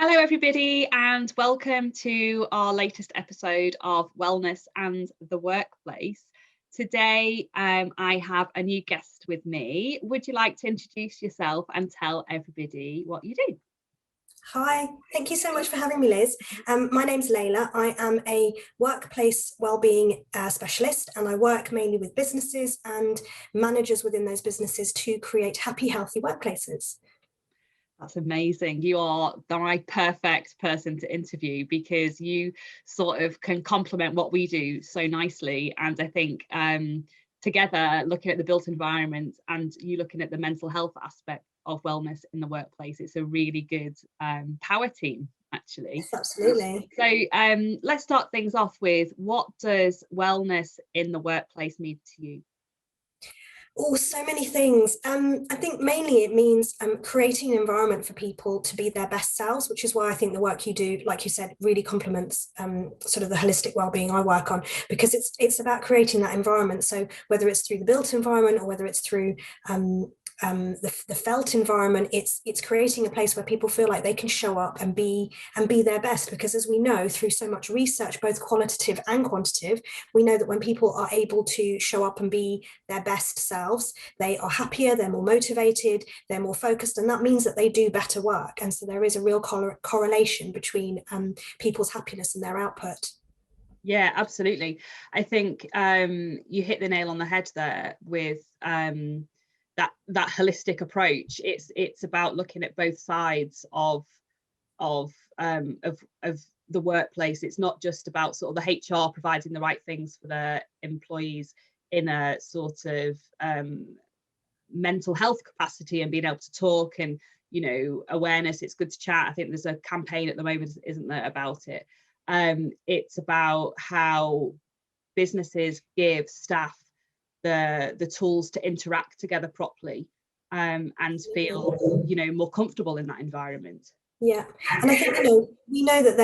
Hello, everybody, and welcome to our latest episode of Wellness and the Workplace. Today, I have a new guest with me. Would you like to introduce yourself and tell everybody what you do? Hi, thank you so much for having me, Liz. My name's Laila. I am a workplace wellbeing specialist, and I work mainly with businesses and managers within those businesses to create happy, healthy workplaces. That's amazing. You are the perfect person to interview because you sort of can complement what we do so nicely. And I think together, looking at the built environment and you looking at the mental health aspect of wellness in the workplace, it's a really good power team, actually. Yes, absolutely. So let's start things off with, what does wellness in the workplace mean to you? Oh, so many things. I think mainly it means creating an environment for people to be their best selves, which is why I think the work you do, like you said, really complements sort of the holistic well-being I work on, because it's about creating that environment. So whether it's through the built environment or whether it's through the felt environment, it's creating a place where people feel like they can show up and be their best. Because as we know through so much research, both qualitative and quantitative, we know that when people are able to show up and be their best selves, they are happier, they're more motivated, they're more focused, and that means that they do better work. And so there is a real correlation between people's happiness and their output. Yeah, absolutely. I think you hit the nail on the head there with that holistic approach. It's about looking at both sides of the workplace. It's not just about sort of the HR providing the right things for their employees in a sort of mental health capacity and being able to talk and, you know, awareness. It's good to chat. I think there's a campaign at the moment, isn't there, about it. It's about how businesses give staff the tools to interact together properly and feel, you know, more comfortable in that environment. Yeah, and I think we know that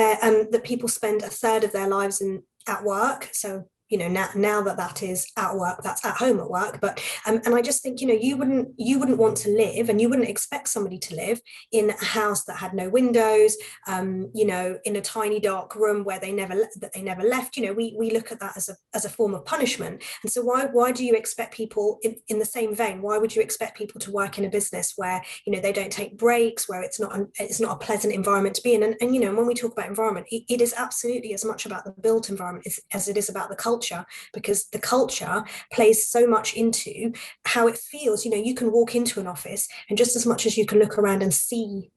that people spend a third of their lives at work. So now that is at work, that's at home at work. But and I just think you wouldn't want to live, and you wouldn't expect somebody to live in a house that had no windows, in a tiny dark room where they never left. We look at that as a form of punishment. And so why do you expect people in the same vein? Why would you expect people to work in a business where they don't take breaks, where it's not a pleasant environment to be in? And when we talk about environment, it is absolutely as much about the built environment as it is about the culture, because the culture plays so much into how it feels. You can walk into an office, and just as much as you can look around and see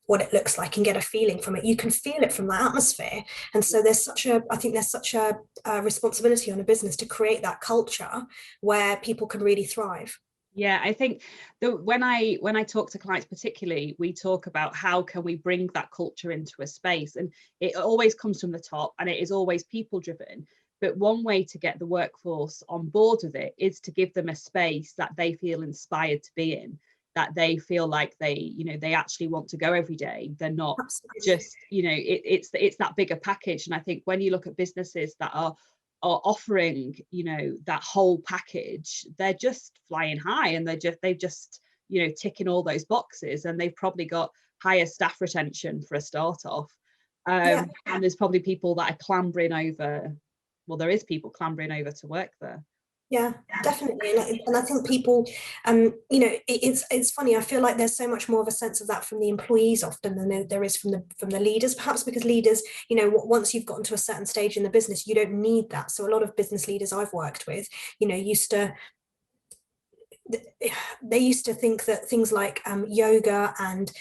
what it looks like and get a feeling from it, you can feel it from the atmosphere. And so there's such a responsibility on a business to create that culture where people can really thrive. Yeah, I think that when I talk to clients particularly, we talk about how can we bring that culture into a space, and it always comes from the top and it is always people driven. But one way to get the workforce on board with it is to give them a space that they feel inspired to be in, that they feel like they actually want to go every day. They're not Absolutely. just, it's that bigger package. And I think when you look at businesses that are offering, that whole package, they're just flying high, and they've just ticking all those boxes, and they've probably got higher staff retention for a start off. And there's probably people that are clambering over. Well, there is people clambering over to work there. Yeah, definitely. And I think people, it's funny. I feel like there's so much more of a sense of that from the employees often than there is from the leaders, perhaps because leaders, once you've gotten to a certain stage in the business, you don't need that. So a lot of business leaders I've worked with, they used to think that things like yoga and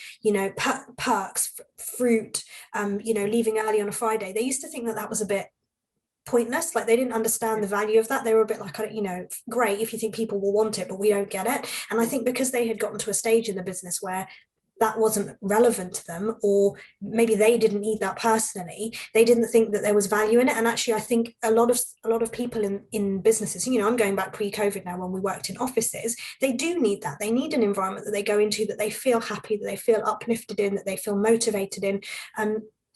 perks, fruit, leaving early on a Friday, they used to think that was a bit pointless. Like, they didn't understand the value of that. They were a bit like, great if you think people will want it, but we don't get it. And I think because they had gotten to a stage in the business where that wasn't relevant to them, or maybe they didn't need that personally, they didn't think that there was value in it. And actually, I think a lot of people in businesses, I'm going back pre-COVID now, when we worked in offices, they do need that. They need an environment that they go into, that they feel happy, that they feel uplifted in, that they feel motivated in,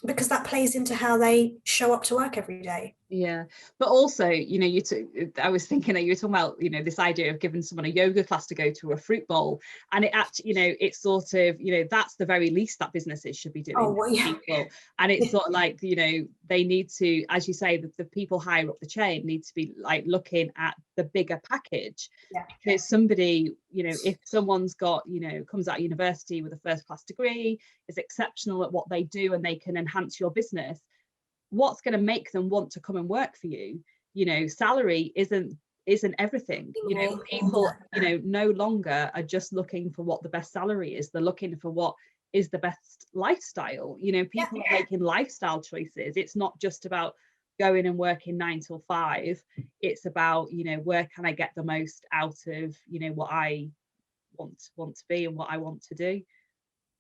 because that plays into how they show up to work every day. Yeah, but also, you know, I was thinking that you were talking about, you know, this idea of giving someone a yoga class to go to, a fruit bowl, and it actually, you know, it's sort of, you know, that's the very least that businesses should be doing. Oh, well, yeah. People, and it's sort of like, you know, they need to, as you say, the people higher up the chain need to be like looking at the bigger package. Yeah. Because somebody, you know, if someone's got, you know, comes out of university with a first class degree, is exceptional at what they do, and they can enhance your business, what's going to make them want to come and work for you? You know, salary isn't everything. You know, people, you know, no longer are just looking for what the best salary is. They're looking for what is the best lifestyle. You know, people are making lifestyle choices. It's not just about going and working 9 till 5. It's about, you know, where can I get the most out of, you know, what I want to be and what I want to do.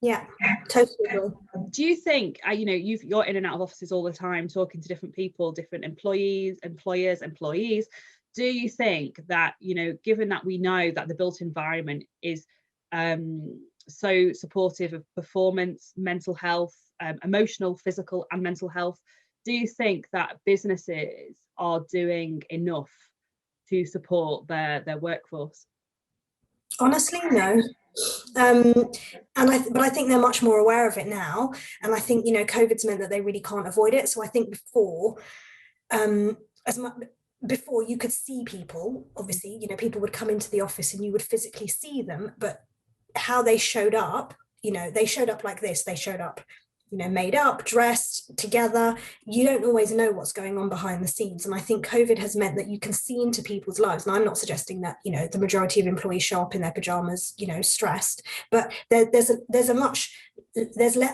Yeah, totally. Do you think, you know, you're in and out of offices all the time, talking to different people, different employees, employers, employees. Do you think that, you know, given that we know that the built environment is so supportive of performance, mental health, emotional, physical, and mental health, do you think that businesses are doing enough to support their workforce? Honestly, no. But I think they're much more aware of it now, and I think, you know, COVID's meant that they really can't avoid it. So I think as much before you could see people, obviously, you know, people would come into the office and you would physically see them, but how they showed up, you know, they showed up like this. They showed up, you know, made up, dressed together. You don't always know what's going on behind the scenes. And I think COVID has meant that you can see into people's lives. And I'm not suggesting that, you know, the majority of employees show up in their pajamas, you know, stressed, but there's a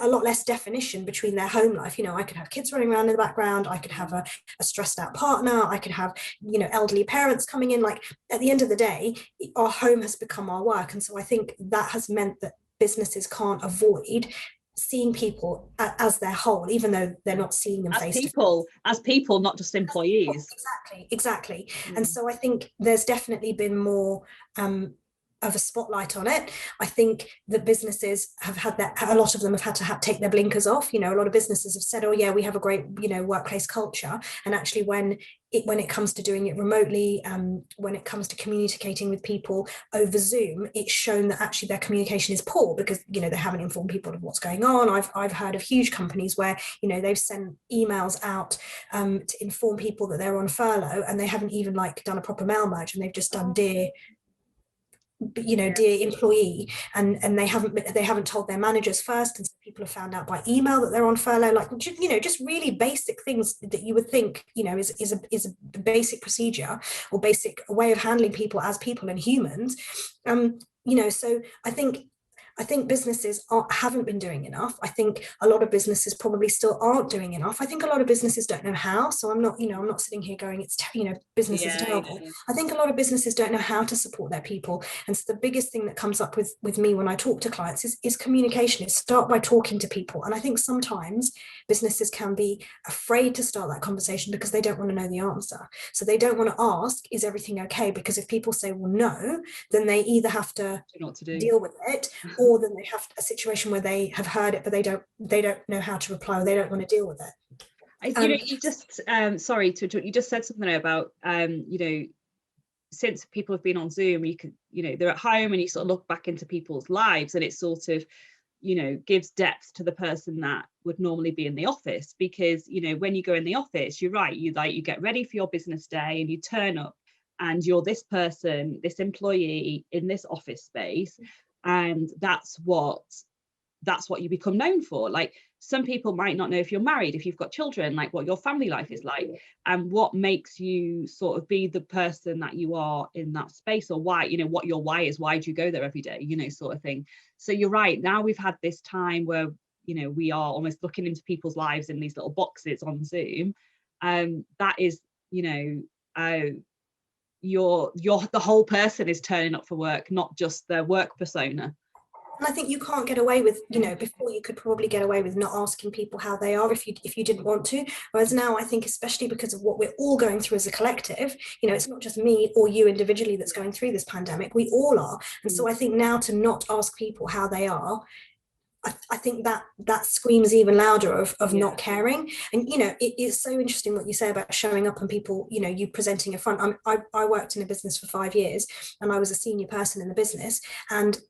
lot less definition between their home life. You know, I could have kids running around in the background. I could have a stressed out partner. I could have, you know, elderly parents coming in. Like, at the end of the day, our home has become our work. And so I think that has meant that businesses can't avoid seeing people as their whole, even though they're not seeing them face to face. As people, not just employees. Exactly. And so I think there's definitely been more of a spotlight on it. I think that businesses have had that, a lot of them have had to take their blinkers off. You know, a lot of businesses have said, oh yeah, we have a great, you know, workplace culture. And actually when it comes to doing it remotely, when it comes to communicating with people over Zoom, it's shown that actually their communication is poor because, you know, they haven't informed people of what's going on. I've heard of huge companies where, you know, they've sent emails out to inform people that they're on furlough, and they haven't even like done a proper mail merge, and they've just done dear employee, and they haven't told their managers first, and so people have found out by email that they're on furlough. Like, you know, just really basic things that you would think, you know, is a basic procedure or basic way of handling people as people and humans. You know, so I think businesses haven't been doing enough. I think a lot of businesses probably still aren't doing enough. I think a lot of businesses don't know how. So I'm not sitting here going, it's, you know, business is terrible. Yeah. I think a lot of businesses don't know how to support their people. And so the biggest thing that comes up with me when I talk to clients is communication. Is start by talking to people. And I think sometimes businesses can be afraid to start that conversation because they don't want to know the answer. So they don't want to ask, is everything okay? Because if people say, well, no, then they either have to deal with it, or then they have a situation where they have heard it, but they don't know how to reply, or they don't want to deal with it. You know, you just sorry to interrupt, you just said something about you know, since people have been on Zoom, you can, you know, they're at home and you sort of look back into people's lives, and it sort of, you know, gives depth to the person that would normally be in the office. Because, you know, when you go in the office, you're right, you get ready for your business day and you turn up and you're this person, this employee in this office space, and that's what you become known for. Like, some people might not know if you're married, if you've got children, like what your family life is like, and what makes you sort of be the person that you are in that space, or why, you know, what your why is, why do you go there every day, you know, sort of thing. So you're right, now we've had this time where, you know, we are almost looking into people's lives in these little boxes on Zoom. That is, you know, you're the whole person is turning up for work, not just their work persona. And I think you can't get away with, you know, before you could probably get away with not asking people how they are if you didn't want to. Whereas now, I think, especially because of what we're all going through as a collective, you know, it's not just me or you individually that's going through this pandemic, we all are. And so I think now, to not ask people how they are, I think that screams even louder of not caring. And it's so interesting what you say about showing up and people, you presenting in front. I worked in a business for 5 years, and I was a senior person in the business, and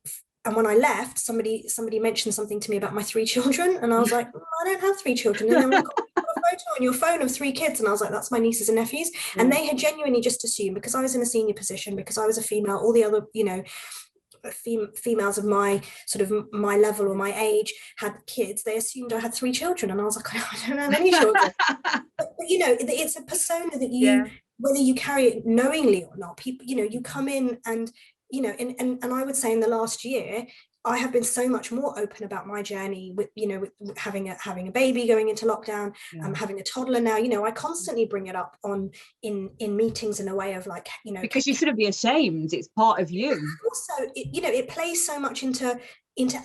when I left, somebody mentioned something to me about my 3 children, and I was like, I don't have 3 children. And they were like, oh, you've got a photo on your phone of 3 kids, and I was like, that's my nieces and nephews. And they had genuinely just assumed, because I was in a senior position, because I was a female, all the other females of my sort of my level or my age had kids, they assumed I had 3 children, and I was like, I don't have any children. but it's a persona that you, whether you carry it knowingly or not, people, you come in and and I would say in the last year I have been so much more open about my journey with with having a baby, going into lockdown, having a toddler now. I constantly bring it up in meetings in a way of like, because you shouldn't be ashamed. It's part of you. Also, it plays so much into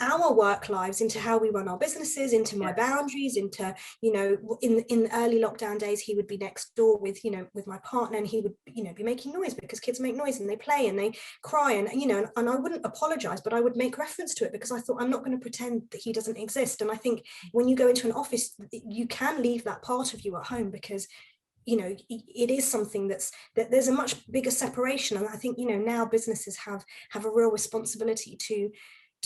our work lives, into how we run our businesses, into my boundaries, into in the early lockdown days, he would be next door with with my partner, and he would be making noise, because kids make noise and they play and they cry, and and I wouldn't apologize, but I would make reference to it, because I thought, I'm not going to pretend that he doesn't exist. And I think when you go into an office, you can leave that part of you at home, because it is something that there's a much bigger separation. And I think now businesses have a real responsibility to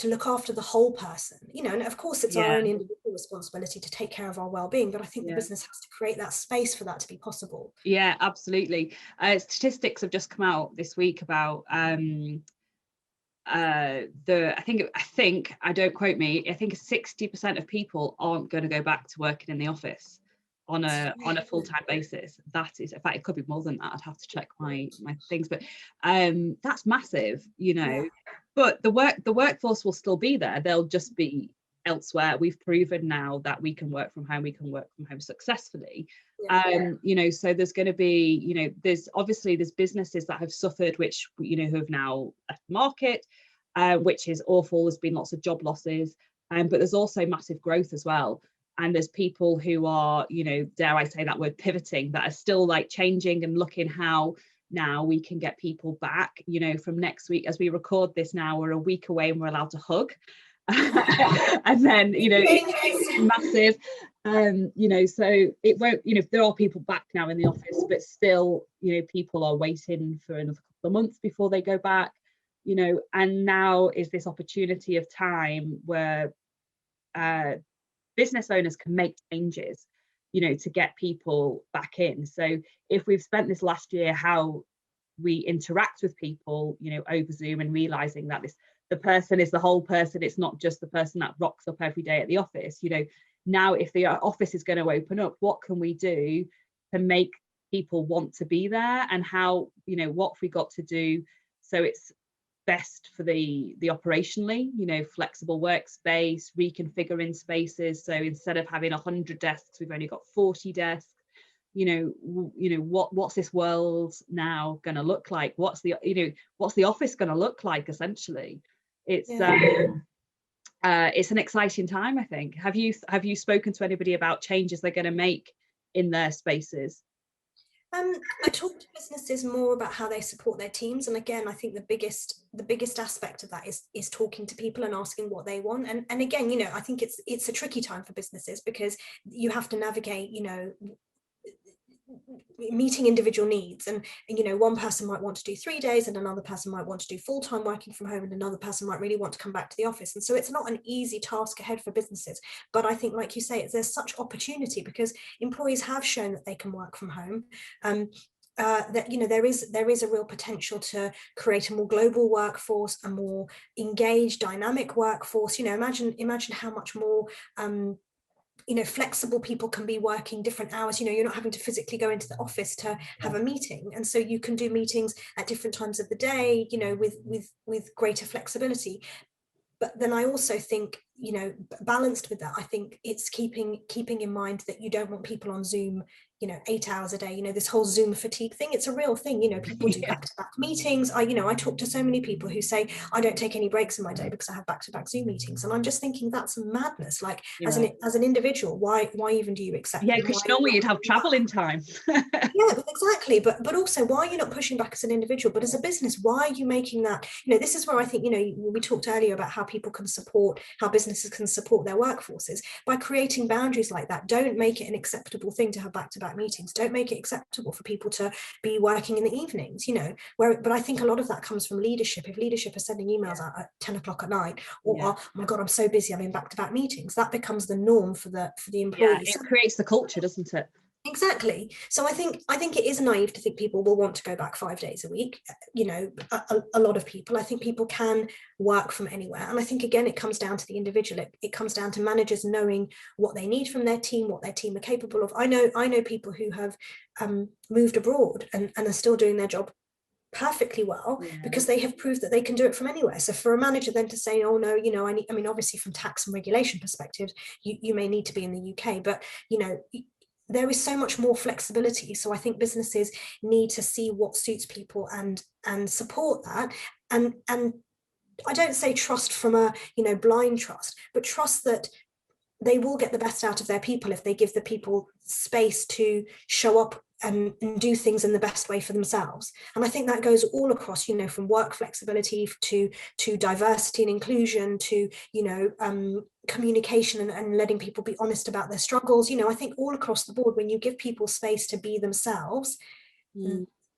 look after the whole person, and of course it's our own individual responsibility to take care of our well-being, but I think the business has to create that space for that to be possible. Yeah, absolutely. Statistics have just come out this week about I think, I don't quote me, I think 60% of people aren't going to go back to working in the office on a full-time basis. That is, in fact, it could be more than that. I'd have to check my things, but that's massive, but the workforce will still be there. They'll just be elsewhere. We've proven now that we can work from home successfully. So there's going to be there's businesses that have suffered, which who have now left the market, which is awful. There's been lots of job losses, but there's also massive growth as well. And there's people who are, dare I say that word, pivoting, that are still like changing and looking how now we can get people back. From next week, as we record this now, we're a week away and we're allowed to hug. And then, it's massive. So it won't, there are people back now in the office, but still, people are waiting for another couple of months before they go back, and now is this opportunity of time where business owners can make changes, to get people back in. So if we've spent this last year how we interact with people, over Zoom, and realizing that the person is the whole person, it's not just the person that rocks up every day at the office. Now if the office is going to open up, what can we do to make people want to be there, and how, what have we got to do so it's best for the operationally, flexible workspace, reconfiguring spaces. So instead of having 100 desks, we've only got 40 desks. What's this world now going to look like? What's the office going to look like? Essentially, it's an exciting time, I think. Have you spoken to anybody about changes they're going to make in their spaces? I talk to businesses more about how they support their teams, and again, I think the biggest aspect of that is talking to people and asking what they want. And again, I think it's a tricky time for businesses, because you have to navigate, meeting individual needs, and one person might want to do 3 days, and another person might want to do full-time working from home, and another person might really want to come back to the office. And so it's not an easy task ahead for businesses, but I think, like you say, there's such opportunity, because employees have shown that they can work from home. That there is a real potential to create a more global workforce, a more engaged, dynamic workforce. Imagine how much more flexible people can be, working different hours. You're not having to physically go into the office to have a meeting, and so you can do meetings at different times of the day, with greater flexibility. But then I also think, balanced with that, I think it's keeping in mind that you don't want people on Zoom you know, 8 hours a day, you know, this whole Zoom fatigue thing, it's a real thing. You know, people do back-to-back meetings. I talk to so many people who say, I don't take any breaks in my day because I have back-to-back Zoom meetings. And I'm just thinking that's madness. Like, as an individual, why even do you accept Yeah, because normally you'd have traveling time. Yeah, exactly. But also, why are you not pushing back as an individual? But as a business, why are you making that? You know, this is where I think, you know, we talked earlier about how people can support, how businesses can support their workforces by creating boundaries like that. Don't make it an acceptable thing to have back-to-back meetings. Don't make it acceptable for people to be working in the evenings, you know, but I think a lot of that comes from leadership. If leadership are sending emails out at 10 o'clock at night, or oh my God, I'm so busy, I'm in back-to-back meetings, that becomes the norm for the employees. Yeah, it creates the culture, doesn't it? Exactly. So I think it is naive to think people will want to go back 5 days a week. You know, a lot of people. I think people can work from anywhere, and I think again it comes down to the individual. It comes down to managers knowing what they need from their team, what their team are capable of. I know people who have moved abroad and are still doing their job perfectly well because they have proved that they can do it from anywhere. So for a manager then to say, oh no, you know, I mean obviously from tax and regulation perspective, you may need to be in the UK, but you know, there is so much more flexibility. So I think businesses need to see what suits people and support that. And I don't say trust from a, you know, blind trust, but trust that they will get the best out of their people if they give the people space to show up and do things in the best way for themselves. And I think that goes all across, you know, from work flexibility to diversity and inclusion to, you know, communication and letting people be honest about their struggles. You know, I think all across the board, when you give people space to be themselves,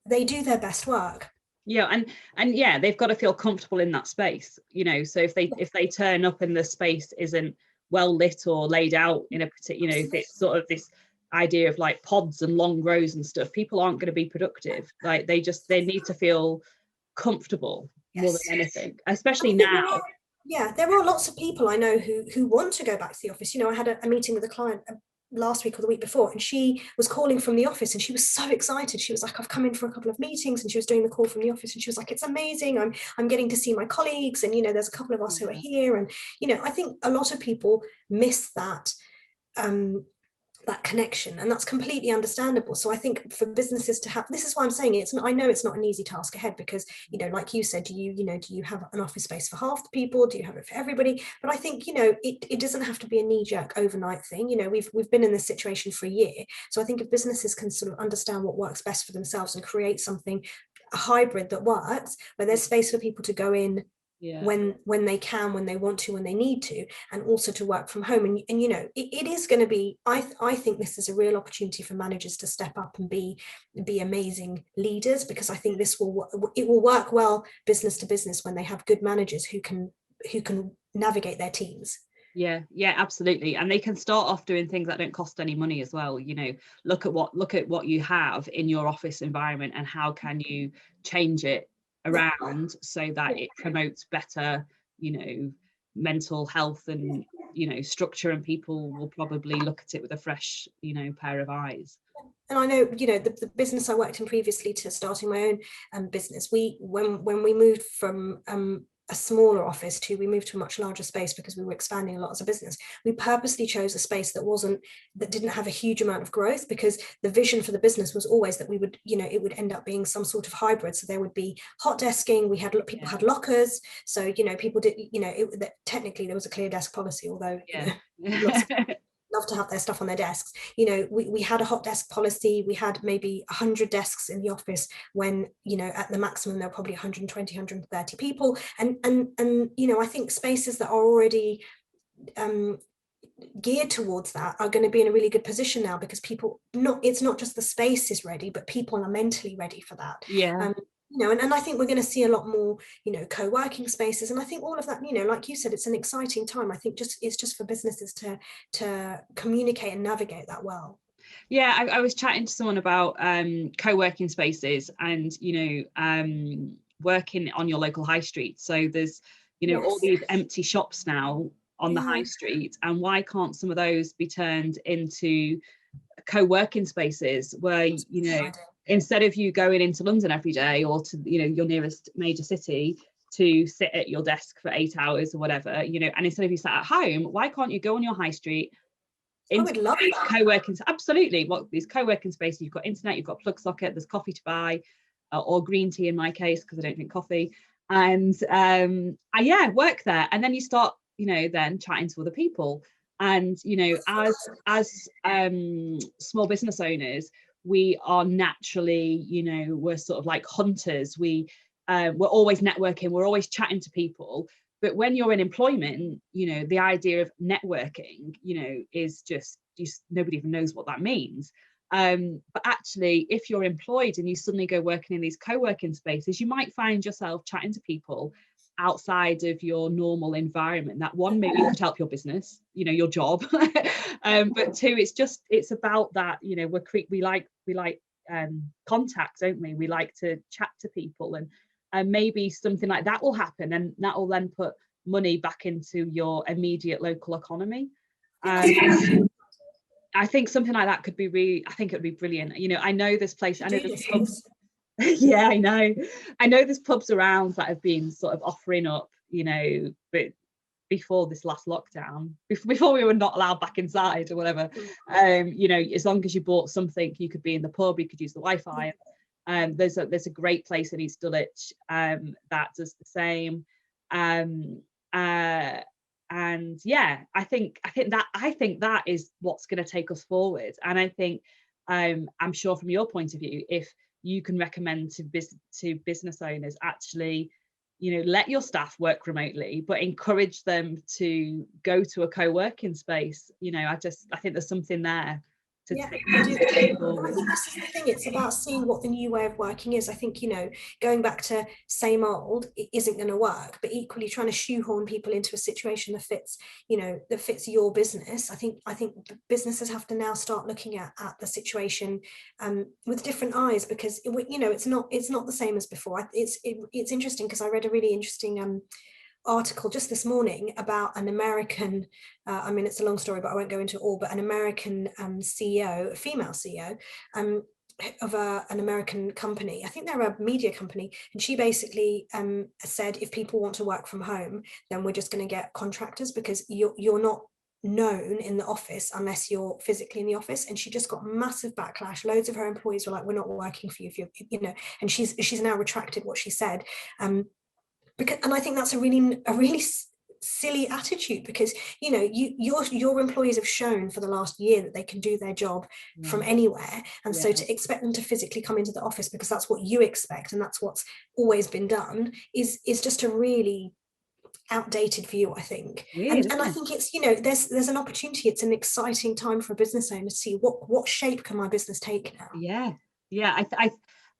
they do their best work. Yeah, and yeah, they've got to feel comfortable in that space, you know. So if they turn up and the space isn't well lit or laid out in a particular, you know, if it's sort of this idea of like pods and long rows and stuff, people aren't going to be productive. Like they need to feel comfortable more than anything, especially now. There are lots of people I know who want to go back to the office. You know, I had a meeting with a client last week or the week before, and she was calling from the office and she was so excited. She was like, I've come in for a couple of meetings, and she was doing the call from the office and she was like, it's amazing, I'm getting to see my colleagues, and you know, there's a couple of us who are here. And you know, I think a lot of people miss that that connection, and that's completely understandable. So I think for businesses to have, this is why I'm saying I know it's not an easy task ahead, because you know, like you said, do you have an office space for half the people, do you have it for everybody? But I think, you know, it doesn't have to be a knee-jerk overnight thing. You know, we've been in this situation for a year, so I think if businesses can sort of understand what works best for themselves and create something, a hybrid that works, where there's space for people to go in when they can, when they want to, when they need to, and also to work from home. And you know, it is going to be, I think this is a real opportunity for managers to step up and be amazing leaders, because I think it will work well business to business when they have good managers who can navigate their teams. Yeah, absolutely. And they can start off doing things that don't cost any money as well. You know, look at what you have in your office environment and how can you change it around so that it promotes better, you know, mental health and, you know, structure, and people will probably look at it with a fresh, you know, pair of eyes. And I know, you know, the business I worked in previously to starting my own business, when we moved from a smaller office we moved to a much larger space because we were expanding a lot as a business, we purposely chose a space that didn't have a huge amount of growth, because the vision for the business was always that we would, you know, it would end up being some sort of hybrid. So there would be hot desking, people had lockers, so you know, people did, you know, technically there was a clear desk policy, although you know, love to have their stuff on their desks. You know, we had a hot desk policy. We had maybe 100 desks in the office when, you know, at the maximum there were probably 120, 130 people. And you know, I think spaces that are already geared towards that are going to be in a really good position now, because it's not just the space is ready, but people are mentally ready for that. You know, and I think we're going to see a lot more, you know, co-working spaces, and I think all of that, you know, like you said, it's an exciting time. I think it's just for businesses to communicate and navigate that well. Yeah, I was chatting to someone about co-working spaces and, you know, working on your local high street. So there's, you know, all these empty shops now on the high street, and why can't some of those be turned into co-working spaces where, you know, instead of you going into London every day or to, you know, your nearest major city to sit at your desk for 8 hours or whatever, you know, and instead of you sat at home, why can't you go on your high street, I would love that. Co-working, absolutely. What these co-working spaces, you've got internet, you've got plug socket, there's coffee to buy, or green tea in my case, because I don't drink coffee. And I work there. And then you start, then chatting to other people. And, as small business owners, we are naturally, we're sort of like hunters. We're always networking, we're always chatting to people. But when you're in employment, the idea of networking, is just nobody even knows what that means. But actually, if you're employed and you suddenly go working in these co-working spaces, you might find yourself chatting to people outside of your normal environment. That one, maybe could help your business, your job. But two, it's about that, we like contact, don't we? We like to chat to people, and maybe something like that will happen, and that will then put money back into your immediate local economy. I think something like that could be I think it would be brilliant. I know this place, I know there's pubs. Yeah, I know there's pubs around that have been sort of offering up, but before this last lockdown, before we were not allowed back inside or whatever, as long as you bought something, you could be in the pub, you could use the Wi-Fi. There's a great place in East Dulwich that does the same. And yeah, I think that is what's going to take us forward. And I think I'm sure from your point of view, if you can recommend to business owners, actually, let your staff work remotely, but encourage them to go to a co-working space. I think there's something there to take forward. I think this is the thing, it's about seeing what the new way of working is. I think, going back to same old, it isn't going to work, but equally trying to shoehorn people into a situation that fits, that fits your business. I think businesses have to now start looking at the situation with different eyes, because it's not the same as before. It's interesting, because I read a really interesting article just this morning about an American, it's a long story, but I won't go into it all, but an American CEO, a female CEO, of an American company. I think they're a media company, and she basically said, if people want to work from home, then we're just going to get contractors, because you're not known in the office unless you're physically in the office. And she just got massive backlash. Loads of her employees were like, we're not working for you if you're, and she's now retracted what she said. And I think that's a really silly attitude, because your employees have shown for the last year that they can do their job from anywhere, and so to expect them to physically come into the office because that's what you expect and that's what's always been done is just a really outdated view, I think. And I think it's there's an opportunity. It's an exciting time for a business owner to see what shape can my business take now.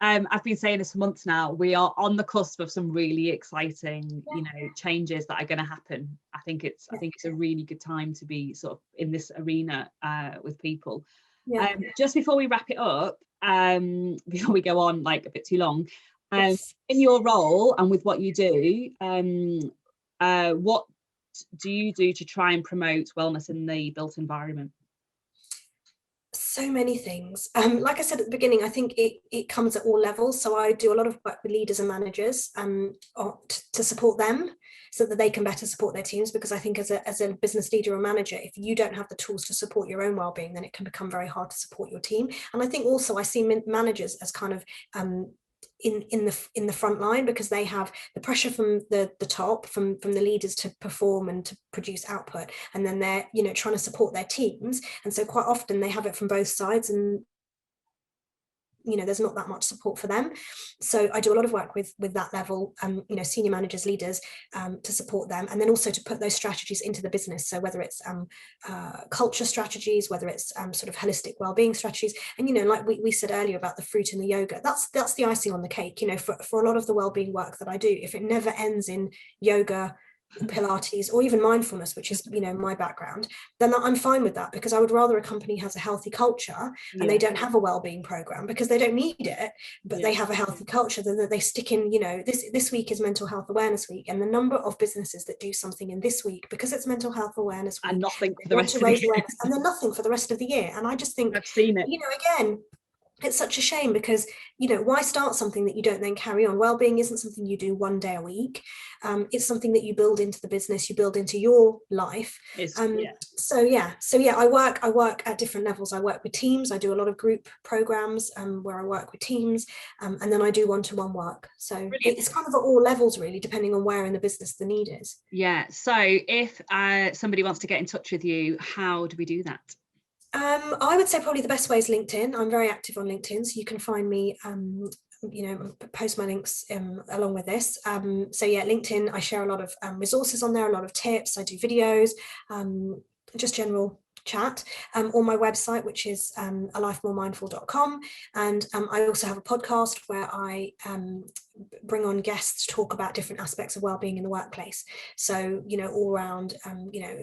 I've been saying this for months now. We are on the cusp of some really exciting, changes that are going to happen. I think it's a really good time to be sort of in this arena with people. Just before we wrap it up, before we go on like a bit too long, in your role and with what you do, what do you do to try and promote wellness in the built environment? So many things. Like I said at the beginning, I think it comes at all levels. So I do a lot of work with leaders and managers to support them so that they can better support their teams, because I think as a business leader or manager, if you don't have the tools to support your own well-being, then it can become very hard to support your team. And I think also I see managers as kind of in the front line, because they have the pressure from the top, from the leaders to perform and to produce output, and then they're trying to support their teams, and so quite often they have it from both sides, and there's not that much support for them. So I do a lot of work with that level, senior managers, leaders, to support them, and then also to put those strategies into the business. So whether it's culture strategies, whether it's sort of holistic well-being strategies, and like we said earlier about the fruit and the yoga, that's the icing on the cake. For a lot of the well-being work that I do, if it never ends in yoga, Pilates, or even mindfulness, which is my background, then I'm fine with that, because I would rather a company has a healthy culture and they don't have a well-being program because they don't need it, but they have a healthy culture, than that they stick in this week is mental health awareness week, and the number of businesses that do something in this week because it's mental health awareness week and nothing for the rest of the year, and then nothing for the rest of the year. And I just think I've seen it, again, it's such a shame because, you know, why start something that you don't then carry on? Wellbeing isn't something you do one day a week. It's something that you build into the business, you build into your life. So yeah, I work at different levels. I work with teams. I do a lot of group programs where I work with teams, and then I do one-to-one work. So brilliant. It's kind of at all levels really, depending on where in the business the need is. Yeah. So if somebody wants to get in touch with you, how do we do that? I would say probably the best way is LinkedIn. I'm very active on LinkedIn, so you can find me, you know, post my links along with this. So yeah, LinkedIn, I share a lot of resources on there, a lot of tips. I do videos, just general chat, or my website, which is alifemoremindful.com. And I also have a podcast where I bring on guests to talk about different aspects of wellbeing in the workplace. So, you know, all around, you know,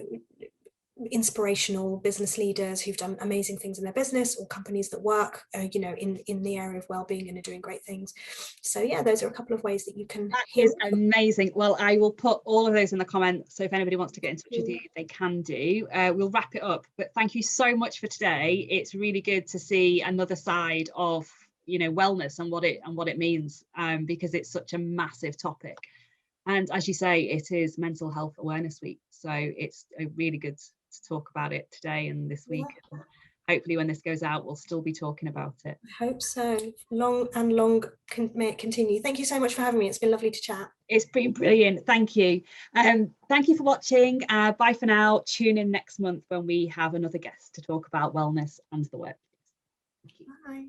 inspirational business leaders who've done amazing things in their business, or companies that work you know, in the area of well-being and are doing great things. So yeah, those are a couple of ways that you can hear. That is amazing. Well, I will put all of those in the comments, so if anybody wants to get in touch with you, they can do. We'll wrap it up, but thank you so much for today. It's really good to see another side of, you know, wellness and what it means, because it's such a massive topic. And as you say, it is Mental Health Awareness Week, so it's really good to talk about it today and this week. Yeah. Hopefully when this goes out, we'll still be talking about it. I hope so. Long may it continue. Thank you so much for having me. It's been lovely to chat. It's been brilliant. Thank you. Thank you for watching. Bye for now. Tune in next month when we have another guest to talk about wellness and the workplace. Bye.